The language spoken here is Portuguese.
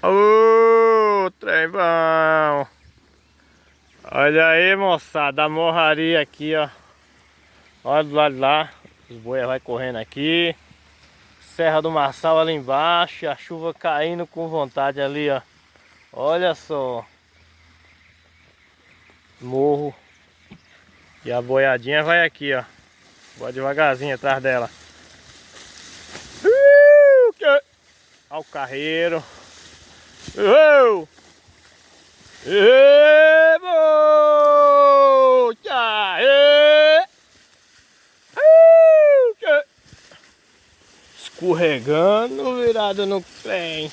Ô, trem bom. Olha aí, moçada, a morraria aqui, ó. Olha do lado de lá. Os boias vai correndo aqui. Serra do Marçal ali embaixo. A chuva caindo com vontade ali, ó. Olha só. Morro. E a boiadinha vai aqui, ó. Vou devagarzinho atrás dela. Olha o carreiro. Escorregando, virado no trem.